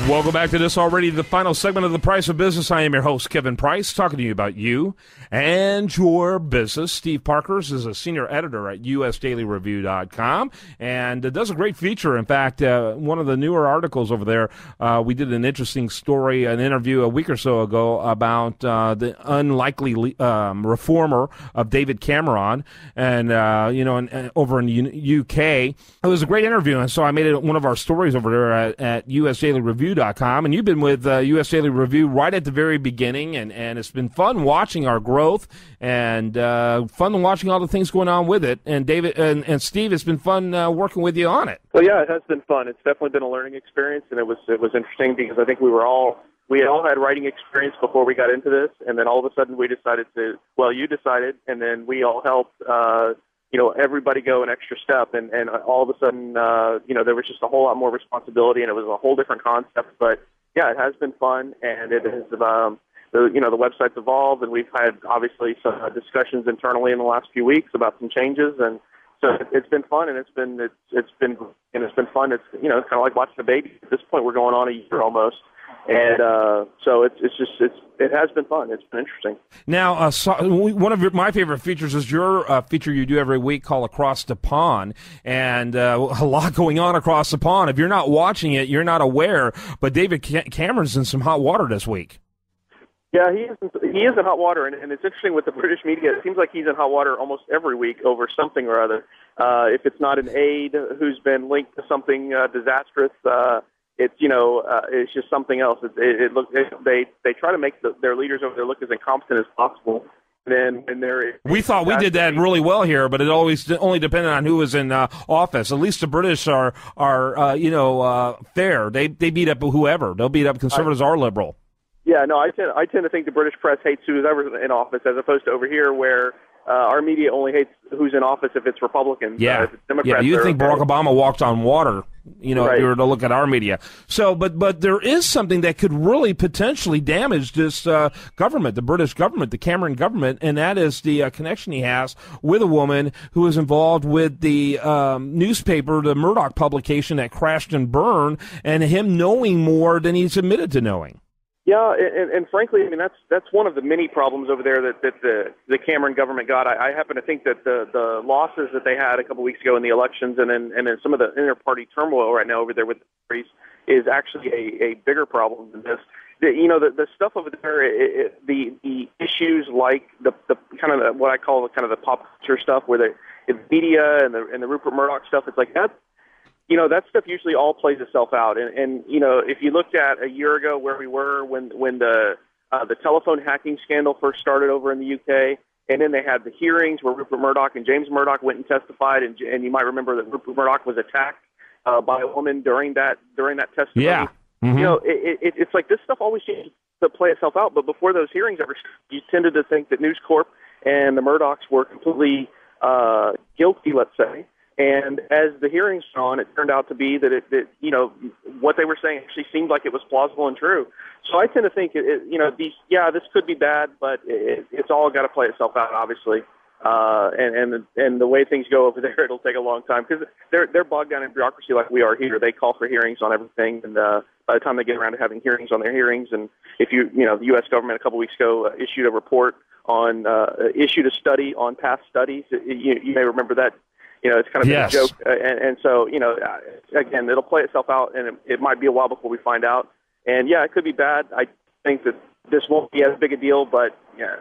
Welcome back to this already, the final segment of The Price of Business. I am your host, Kevin Price, talking to you about you and your business. Steve Parkhurst is a senior editor at usdailyreview.com and does a great feature. In fact, one of the newer articles over there, we did an interesting story, an interview a week or so ago about the unlikely reformer of David Cameron and, over in the UK. It was a great interview, and so I made it one of our stories over there at usdailyreview.com. And you've been with US Daily Review right at the very beginning, and it's been fun watching our growth and fun watching all the things going on with it. And David and Steve, it's been fun working with you on it. Well, yeah, it has been fun. It's definitely been a learning experience, and it was interesting because I think we all had writing experience before we got into this, and then all of a sudden we decided you decided, and then we all helped. Everybody go an extra step, and all of a sudden, there was just a whole lot more responsibility, and it was a whole different concept. But yeah, it has been fun, and it has, the website's evolved, and we've had obviously some discussions internally in the last few weeks about some changes, and so it's been fun, and it's been fun. It's kind of like watching a baby. At this point, we're going on a year almost. And so it has been fun. It's been interesting. Now, one of my favorite features is your feature you do every week called Across the Pond, and a lot going on across the pond. If you're not watching it, you're not aware, but David Cameron's in some hot water this week. Yeah, he is in hot water, and it's interesting with the British media. It seems like he's in hot water almost every week over something or other. If it's not an aide who's been linked to something disastrous, it's just something else. They try to make their leaders over there look as incompetent as possible. And we thought we did that really well here, but it always only depended on who was in office. At least the British are fair. They beat up whoever. They'll beat up conservatives or liberal. Yeah, no, I tend to think the British press hates who's ever in office, as opposed to over here where our media only hates who's in office if it's Republicans. Yeah, if it's Democrats, you think Barack Obama walked on water, right. If you were to look at our media. So, but there is something that could really potentially damage this government, the British government, the Cameron government, and that is the connection he has with a woman who was involved with the newspaper, the Murdoch publication that crashed and burned, and him knowing more than he's admitted to knowing. Yeah, and frankly, I mean that's one of the many problems over there that the Cameron government got. I happen to think that the losses that they had a couple weeks ago in the elections, and then some of the inter-party turmoil right now over there with the Tories is actually a bigger problem than this. The stuff over there, the issues like the kind of what I call kind of the pop culture stuff, where the media and the Rupert Murdoch stuff, it's like that. That stuff usually all plays itself out. And if you looked at a year ago where we were when the telephone hacking scandal first started over in the UK, and then they had the hearings where Rupert Murdoch and James Murdoch went and testified, and you might remember that Rupert Murdoch was attacked by a woman during that testimony. Yeah. Mm-hmm. It's like this stuff always seems to play itself out, but before those hearings ever started, you tended to think that News Corp and the Murdochs were completely guilty, let's say. And as the hearings went on, it turned out to be that what they were saying actually seemed like it was plausible and true. So I tend to think this could be bad, but it's all got to play itself out, obviously. And the way things go over there, it'll take a long time because they're bogged down in bureaucracy like we are here. They call for hearings on everything, and by the time they get around to having hearings on their hearings, and if the U.S. government a couple weeks ago issued a study on past studies, you may remember that. It's kind of yes. a joke. And so, again, it'll play itself out, and it might be a while before we find out. And, yeah, it could be bad. I think that this won't be as big a deal, but, yeah,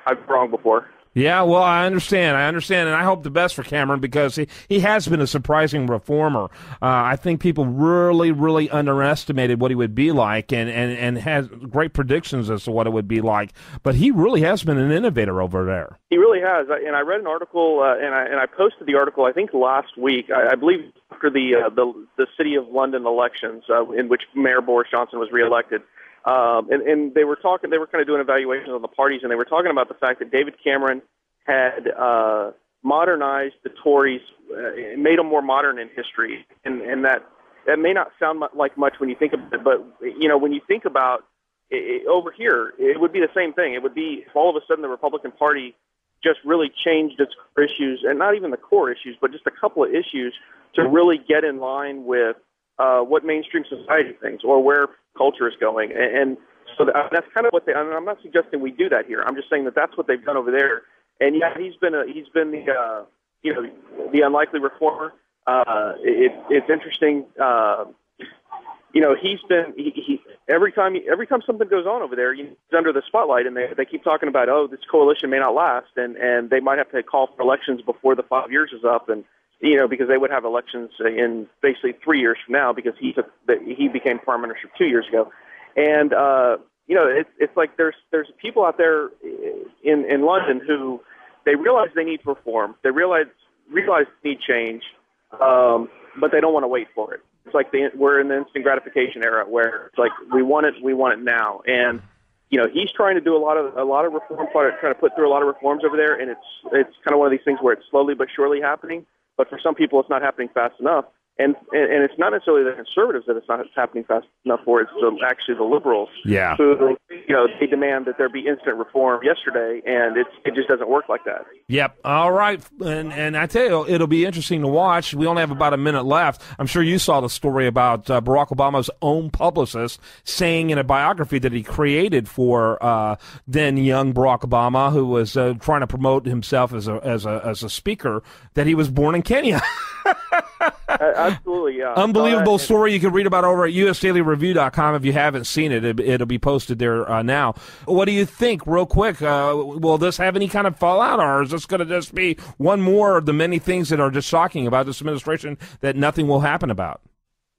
I've been wrong before. Yeah, well, I understand, and I hope the best for Cameron because he has been a surprising reformer. I think people really, really underestimated what he would be like and has great predictions as to what it would be like. But he really has been an innovator over there. He really has, and I read an article, and I posted the article, I think, last week, I believe after the City of London elections, in which Mayor Boris Johnson was reelected. And they were kind of doing evaluations on the parties, and they were talking about the fact that David Cameron had modernized the Tories, made them more modern in history, and that may not sound like much when you think about it, but when you think about it, over here, it would be the same thing. It would be if all of a sudden the Republican Party just really changed its core issues, and not even the core issues, but just a couple of issues to really get in line with what mainstream society thinks, or where culture is going. And so that's kind of what they. I mean, I'm not suggesting we do that here. I'm just saying that that's what they've done over there. And yeah, he's been the the unlikely reformer. It's interesting. He every time something goes on over there, he's under the spotlight, and they keep talking about, oh, this coalition may not last, and they might have to call for elections before the 5 years is up, and because they would have elections in basically 3 years from now, because he became prime minister 2 years ago, and it's like there's people out there in London who they realize they need reform, they realize they need change, but they don't want to wait for it. It's like we're in the instant gratification era where it's like we want it now, and he's trying to do a lot of reform, trying to put through a lot of reforms over there, and it's kind of one of these things where it's slowly but surely happening. But for some people, it's not happening fast enough, and it's not necessarily the conservatives that it's not happening fast enough for. It's actually the liberals, who they demand that there be instant reform yesterday, and it just doesn't work like that. Yep. All right. And I tell you, it'll be interesting to watch. We only have about a minute left. I'm sure you saw the story about Barack Obama's own publicist saying in a biography that he created for then young Barack Obama, who was trying to promote himself as a speaker, that he was born in Kenya. Absolutely, yeah. Unbelievable story you can read about over at usdailyreview.com if you haven't seen it. It'll be posted there now. What do you think, real quick? Will this have any kind of fallout, or is this going to just be one more of the many things that are just shocking about this administration that nothing will happen about?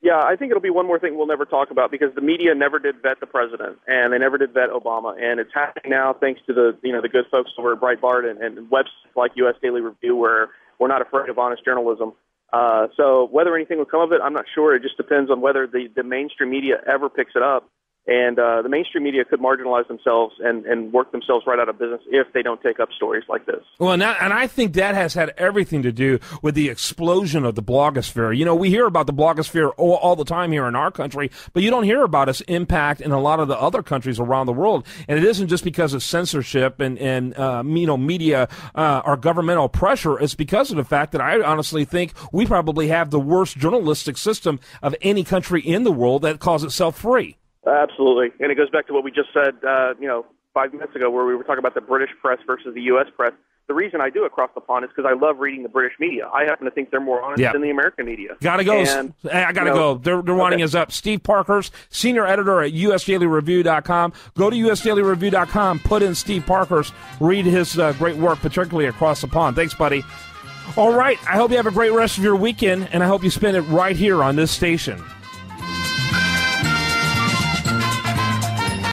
Yeah, I think it'll be one more thing we'll never talk about, because the media never did vet the president, and they never did vet Obama, and it's happening now thanks to the good folks over at Breitbart and websites like US Daily Review, where we're not afraid of honest journalism. So whether anything will come of it, I'm not sure. It just depends on whether the mainstream media ever picks it up. And the mainstream media could marginalize themselves and work themselves right out of business if they don't take up stories like this. Well, and I think that has had everything to do with the explosion of the blogosphere. We hear about the blogosphere all the time here in our country, but you don't hear about its impact in a lot of the other countries around the world. And it isn't just because of censorship and media or governmental pressure. It's because of the fact that I honestly think we probably have the worst journalistic system of any country in the world that calls itself free. Absolutely. And it goes back to what we just said, 5 minutes ago, where we were talking about the British press versus the U.S. press. The reason I do across the pond is because I love reading the British media. I happen to think they're more honest than the American media. Gotta go. I gotta go. They're winding us up. Steve Parkhurst, senior editor at usdailyreview.com. Go to usdailyreview.com, put in Steve Parkhurst, read his great work, particularly across the pond. Thanks, buddy. All right. I hope you have a great rest of your weekend, and I hope you spend it right here on this station.